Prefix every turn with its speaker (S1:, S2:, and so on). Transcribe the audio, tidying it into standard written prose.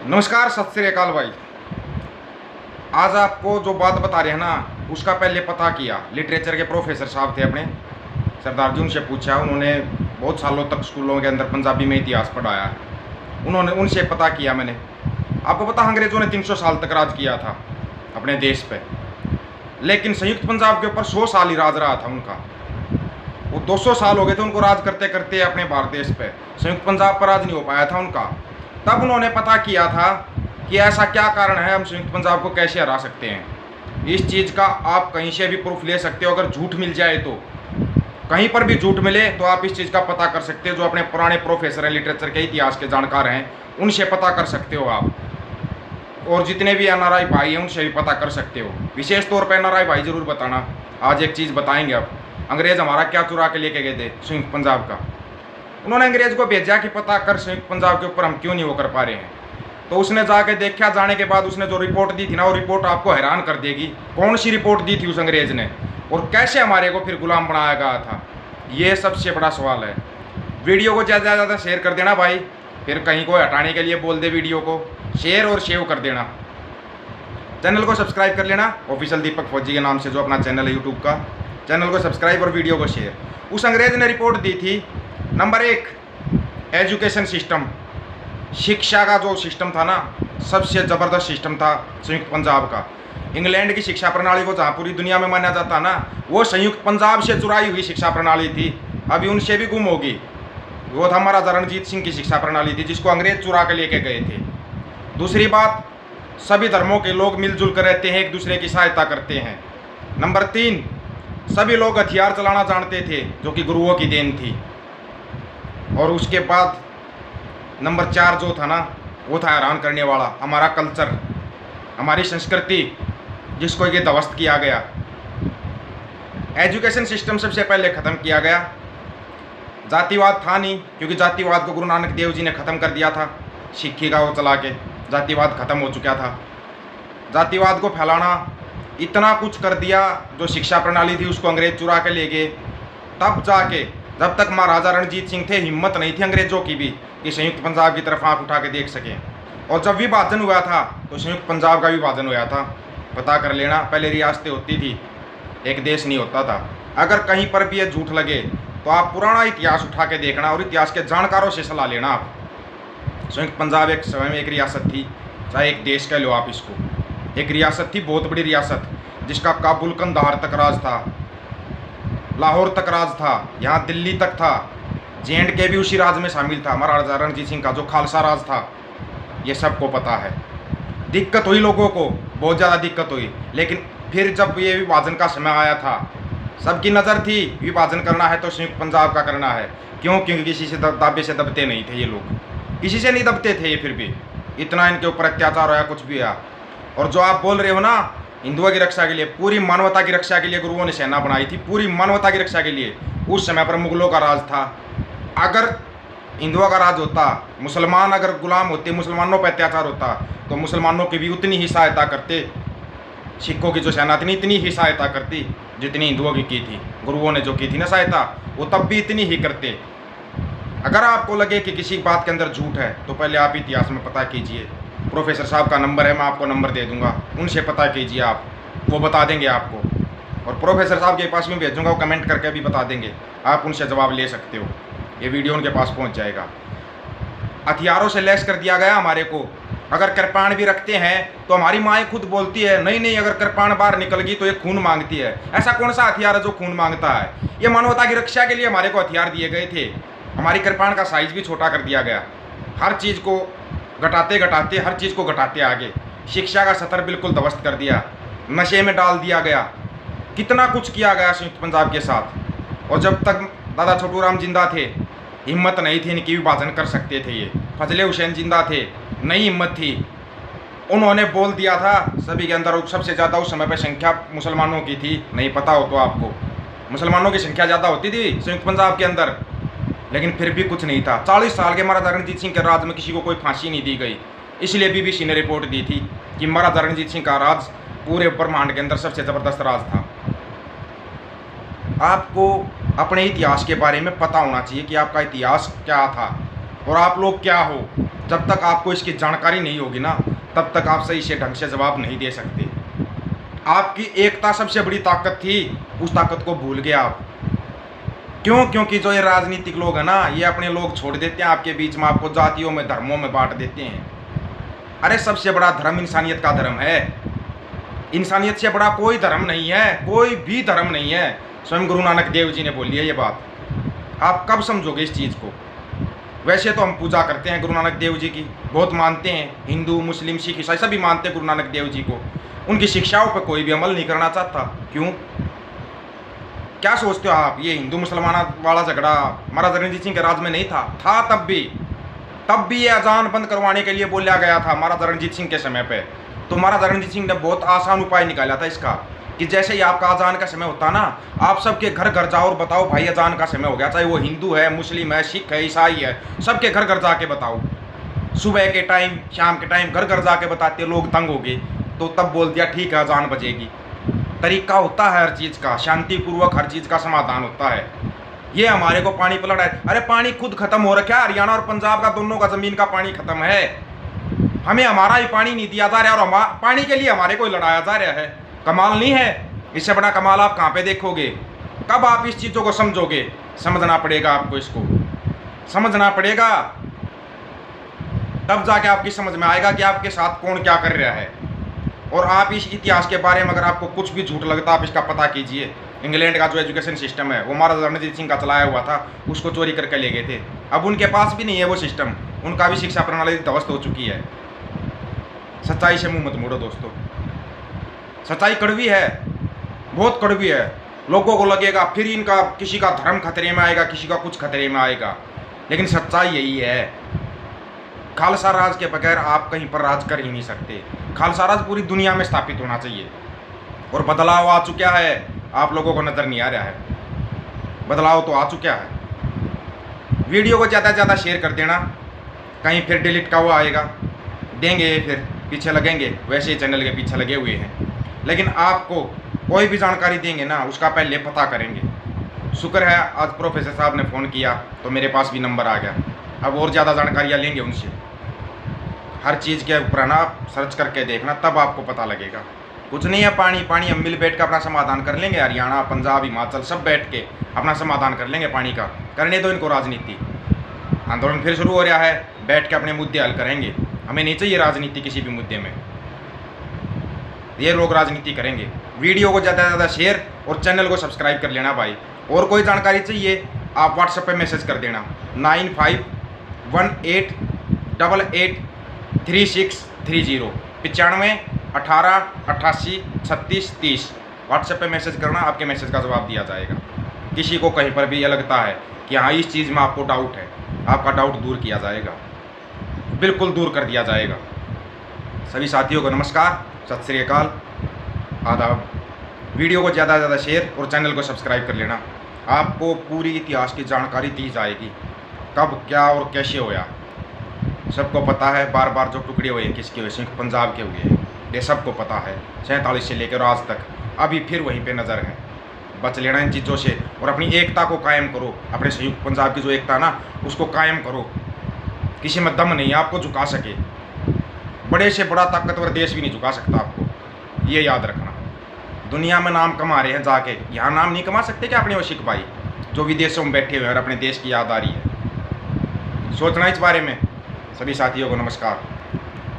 S1: नमस्कार, सत श्री अकाल भाई। आज आपको जो बात बता रहे हैं ना, उसका पहले पता किया। लिटरेचर के प्रोफेसर साहब थे अपने, सरदार जी, उनसे पूछा। उन्होंने बहुत सालों तक स्कूलों के अंदर पंजाबी में इतिहास पढ़ाया। उन्होंने उनसे पता किया मैंने। आपको पता, अंग्रेज़ों ने 300 साल तक राज किया था अपने देश पे, लेकिन संयुक्त पंजाब के ऊपर 100 साल ही राज रहा था उनका। वो 200 साल हो गए थे उनको राज करते करते अपने भारत देश पे। संयुक्त पंजाब पर राज नहीं हो पाया था उनका। तब उन्होंने पता किया था कि ऐसा क्या कारण है, हम संयुक्त पंजाब को कैसे हरा सकते हैं। इस चीज़ का आप कहीं से भी प्रूफ ले सकते हो। अगर झूठ मिल जाए तो, कहीं पर भी झूठ मिले तो आप इस चीज़ का पता कर सकते हो। जो अपने पुराने प्रोफेसर हैं, लिटरेचर के इतिहास के जानकार हैं, उनसे पता कर सकते हो आप। और जितने भी एनआरआई भाई हैं उनसे भी पता कर सकते हो। विशेष तौर पर एनआरआई भाई ज़रूर बताना। आज एक चीज़ बताएंगे अब, अंग्रेज़ हमारा क्या चुरा के लेके गए थे संयुक्त पंजाब का। उन्होंने अंग्रेज़ को भेजा कि पता कर संयुक्त पंजाब के ऊपर हम क्यों नहीं वो कर पा रहे हैं। तो उसने जाके देखा। जाने के बाद उसने जो रिपोर्ट दी थी ना, वो रिपोर्ट आपको हैरान कर देगी। कौन सी रिपोर्ट दी थी उस अंग्रेज़ ने, और कैसे हमारे को फिर गुलाम बनाया गया था, ये सबसे बड़ा सवाल है। वीडियो को ज़्यादा से ज़्यादा शेयर कर देना भाई, फिर कहीं को हटाने के लिए बोल दे। वीडियो को शेयर और सेव कर देना। चैनल को सब्सक्राइब कर लेना, ऑफिशियल दीपक फौजी के नाम से जो अपना चैनल है यूट्यूब का। चैनल को सब्सक्राइब और वीडियो को शेयर। उस अंग्रेज़ ने रिपोर्ट दी थी, नंबर 1, एजुकेशन सिस्टम, शिक्षा का जो सिस्टम था ना, सबसे ज़बरदस्त सिस्टम था संयुक्त पंजाब का। इंग्लैंड की शिक्षा प्रणाली को जहाँ पूरी दुनिया में माना जाता ना, वो संयुक्त पंजाब से चुराई हुई शिक्षा प्रणाली थी। अभी उनसे भी गुम होगी। वो था महाराजा रणजीत सिंह की शिक्षा प्रणाली थी, जिसको अंग्रेज चुरा के लेके गए थे। दूसरी बात, सभी धर्मों के लोग मिलजुल कर रहते हैं, एक दूसरे की सहायता करते हैं। नंबर 3, सभी लोग हथियार चलाना जानते थे, जो कि गुरुओं की देन थी। और उसके बाद नंबर 4 जो था ना, वो था हैरान करने वाला, हमारा कल्चर, हमारी संस्कृति, जिसको ये ध्वस्त किया गया। एजुकेशन सिस्टम सबसे पहले ख़त्म किया गया। जातिवाद था नहीं, क्योंकि जातिवाद को गुरु नानक देव जी ने ख़त्म कर दिया था। सिक्खी का वो चला के जातिवाद ख़त्म हो चुका था। जातिवाद को फैलाना, इतना कुछ कर दिया। जो शिक्षा प्रणाली थी उसको अंग्रेज चुरा के ले गए। तब जाके, जब तक महाराजा रणजीत सिंह थे, हिम्मत नहीं थी अंग्रेज़ों की भी कि संयुक्त पंजाब की तरफ आँख उठा के देख सकें। और जब विभाजन हुआ था तो संयुक्त पंजाब का विभाजन हुआ था। पता कर लेना, पहले रियासतें होती थी, एक देश नहीं होता था। अगर कहीं पर भी ये झूठ लगे तो आप पुराना इतिहास उठा के देखना और इतिहास के जानकारों से सलाह लेना आप। संयुक्त पंजाब एक समय में एक रियासत थी, चाहे एक देश कह लो आप इसको। एक रियासत थी, बहुत बड़ी रियासत, जिसका काबुल कंधार तक राज था, लाहौर तक राज था, यहाँ दिल्ली तक था। J&K भी उसी राज में शामिल था, महाराजा रणजीत सिंह का जो खालसा राज था। ये सबको पता है। दिक्कत हुई लोगों को, बहुत ज़्यादा दिक्कत हुई। लेकिन फिर जब ये विभाजन का समय आया था, सबकी नज़र थी विभाजन करना है तो संयुक्त पंजाब का करना है। क्यों? क्योंकि किसी से दावे से दबते नहीं थे ये लोग, किसी से नहीं दबते थे ये। फिर भी इतना इनके ऊपर अत्याचार होया, कुछ भी हुआ। और जो आप बोल रहे हो ना, हिंदुओं की रक्षा के लिए, पूरी मानवता की रक्षा के लिए गुरुओं ने सेना बनाई थी, पूरी मानवता की रक्षा के लिए। उस समय पर मुगलों का राज था। अगर हिंदुओं का राज होता, मुसलमान अगर गुलाम होते, मुसलमानों पर अत्याचार होता, तो मुसलमानों की भी उतनी ही सहायता करते। सिखों की जो सेना थी इतनी ही सहायता करती जितनी हिंदुओं की थी। गुरुओं ने जो की थी ना सहायता, वो तब भी इतनी ही करते। अगर आपको लगे कि किसी बात के अंदर झूठ है तो पहले आप इतिहास में पता कीजिए। प्रोफेसर साहब का नंबर है, मैं आपको नंबर दे दूंगा, उनसे पता कीजिए आप, वो बता देंगे आपको। और प्रोफेसर साहब के पास में भेजूंगा, वो कमेंट करके भी बता देंगे, आप उनसे जवाब ले सकते हो। ये वीडियो उनके पास पहुंच जाएगा। हथियारों से लैस कर दिया गया हमारे को। अगर कृपाण भी रखते हैं तो हमारी माएँ खुद बोलती है, नहीं नहीं, अगर कृपाण बाहर निकल गई तो ये खून मांगती है। ऐसा कौन सा हथियार है जो खून मांगता है? ये मानवता की रक्षा के लिए हमारे को हथियार दिए गए थे। हमारी कृपाण का साइज भी छोटा कर दिया गया। हर चीज़ को घटाते घटाते, हर चीज़ को घटाते आगे। शिक्षा का स्तर बिल्कुल ध्वस्त कर दिया, नशे में डाल दिया गया। कितना कुछ किया गया संयुक्त पंजाब के साथ। और जब तक दादा छोटू राम जिंदा थे, हिम्मत नहीं थी इनकी विभाजन कर सकते थे ये। फजले हुसैन जिंदा थे, नहीं हिम्मत थी। उन्होंने बोल दिया था सभी के अंदर। सबसे ज़्यादा उस समय पर संख्या मुसलमानों की थी, नहीं पता हो तो आपको, मुसलमानों की संख्या ज़्यादा होती थी संयुक्त पंजाब के अंदर। लेकिन फिर भी कुछ नहीं था। 40 साल के महाराजा रणजीत सिंह के राज में किसी को कोई फांसी नहीं दी गई। इसलिए BBC ने रिपोर्ट दी थी कि महाराजा रणजीत सिंह का राज पूरे ब्रह्मांड के अंदर सबसे ज़बरदस्त राज था। आपको अपने इतिहास के बारे में पता होना चाहिए कि आपका इतिहास क्या था। और आप लोग क्या हो। जब तक आपको इसकी जानकारी नहीं होगी ना, तब तक आप सही से ढंग से जवाब नहीं दे सकते। आपकी एकता सबसे बड़ी ताकत थी, उस ताकत को भूल गए आप। क्यों? क्योंकि जो ये राजनीतिक लोग हैं ना, ये अपने लोग छोड़ देते हैं आपके बीच में, आपको जातियों में, धर्मों में बांट देते हैं। अरे सबसे बड़ा धर्म इंसानियत का धर्म है। इंसानियत से बड़ा कोई धर्म नहीं है, कोई भी धर्म नहीं है। स्वयं गुरु नानक देव जी ने बोली है ये बात। आप कब समझोगे इस चीज़ को? वैसे तो हम पूजा करते हैं गुरु नानक देव जी की, बहुत मानते हैं, हिंदू मुस्लिम सिख ईसाई सभी मानते हैं गुरु नानक देव जी को। उनकी शिक्षाओं पर कोई भी अमल नहीं करना चाहता। क्यों? क्या सोचते हो आप? ये हिंदू मुसलमान वाला झगड़ा महाराजा रणजीत सिंह के राज में नहीं था तब भी ये अजान बंद करवाने के लिए बोला गया था महाराजा रणजीत सिंह के समय पे। तो महाराजा रणजीत सिंह ने बहुत आसान उपाय निकाला था इसका, कि जैसे ही आपका अजान का समय होता ना, आप सबके घर घर जाओ और बताओ भाई अजान का समय हो गया। चाहे वो हिंदू है, मुस्लिम है, सिख है, ईसाई है, सबके घर घर जाके बताओ। सुबह के टाइम, शाम के टाइम घर घर जाके बताते, लोग तंग हो गए तो तब बोल दिया ठीक है अजान बजेगी। तरीका होता है हर चीज़ का, शांतिपूर्वक हर चीज़ का समाधान होता है। ये हमारे को पानी पर लड़ा है। अरे पानी खुद खत्म हो रखा है, हरियाणा और पंजाब का दोनों का ज़मीन का पानी खत्म है। हमें हमारा ही पानी नहीं दिया जा रहा है और पानी के लिए हमारे को लड़ाया जा रहा है। कमाल नहीं है? इससे बड़ा कमाल आप कहाँ पे देखोगे? कब आप इस चीज़ों को समझोगे? समझना पड़ेगा आपको, इसको समझना पड़ेगा, तब जाके आपकी समझ में आएगा कि आपके साथ कौन क्या कर रहा है। और आप इस इतिहास के बारे में अगर आपको कुछ भी झूठ लगता, आप इसका पता कीजिए। इंग्लैंड का जो एजुकेशन सिस्टम है वो महाराजा रणजीत सिंह का चलाया हुआ था, उसको चोरी करके ले गए थे। अब उनके पास भी नहीं है वो सिस्टम, उनका भी शिक्षा प्रणाली ध्वस्त हो चुकी है। सच्चाई से मुंह मत मोड़ो दोस्तों, सच्चाई कड़वी है, बहुत कड़वी है। लोगों को लगेगा फिर इनका किसी का धर्म खतरे में आएगा, किसी का कुछ खतरे में आएगा, लेकिन सच्चाई यही है। खालसा राज के बगैर आप कहीं पर राज कर ही नहीं सकते। खालसा राज पूरी दुनिया में स्थापित होना चाहिए और बदलाव आ चुका है, आप लोगों को नज़र नहीं आ रहा है, बदलाव तो आ चुका है। वीडियो को ज़्यादा से ज़्यादा शेयर कर देना, कहीं फिर डिलीट का हुआ आएगा, देंगे फिर पीछे लगेंगे, वैसे ही चैनल के पीछे लगे हुए हैं। लेकिन आपको कोई भी जानकारी देंगे ना, उसका पहले पता करेंगे। शुक्र है आज प्रोफेसर साहब ने फ़ोन किया तो मेरे पास भी नंबर आ गया। अब और ज़्यादा जानकारियाँ लेंगे उनसे। हर चीज़ के ऊपर ना सर्च करके देखना, तब आपको पता लगेगा। कुछ नहीं है, पानी हम मिल बैठ कर अपना समाधान कर लेंगे। हरियाणा, पंजाब, हिमाचल सब बैठ के अपना समाधान कर लेंगे पानी का। करने दो इनको राजनीति, आंदोलन फिर शुरू हो रहा है, बैठ के अपने मुद्दे हल करेंगे। हमें नहीं चाहिए राजनीति किसी भी मुद्दे में, ये लोग राजनीति करेंगे। वीडियो को ज़्यादा से ज़्यादा शेयर और चैनल को सब्सक्राइब कर लेना भाई। और कोई जानकारी चाहिए आप व्हाट्सएप पे मैसेज कर देना 9518883630 95 18 88 36 30। व्हाट्सएप पे मैसेज करना, आपके मैसेज का जवाब दिया जाएगा। किसी को कहीं पर भी यह लगता है कि हाँ इस चीज़ में आपको डाउट है, आपका डाउट दूर किया जाएगा, बिल्कुल दूर कर दिया जाएगा। सभी साथियों को नमस्कार, सत श्री अकाल, आदाब। वीडियो को ज़्यादा से ज़्यादा शेयर और चैनल को सब्सक्राइब कर लेना। आपको पूरी इतिहास की जानकारी दी जाएगी, कब क्या और कैसे होया सबको पता है। बार बार जो टुकड़े हुए हैं किसके हुए, सिंह पंजाब के हुए हैं, ये सबको पता है। 47 से लेकर आज तक अभी फिर वहीं पे नज़र है। बच लेना इन चीज़ों से और अपनी एकता को कायम करो। अपने संयुक्त पंजाब की जो एकता ना, उसको कायम करो। किसी में दम नहीं आपको झुका सके, बड़े से बड़ा ताकतवर देश भी नहीं झुका सकता आपको, ये याद रखना। दुनिया में नाम कमा रहे हैं जाके, यहाँ नाम नहीं कमा सकते क्या अपने वो सिख भाई जो विदेशों में बैठे हुए हैं और अपने देश की याद आ रही है? सोचना इस बारे में। सभी साथियों को नमस्कार।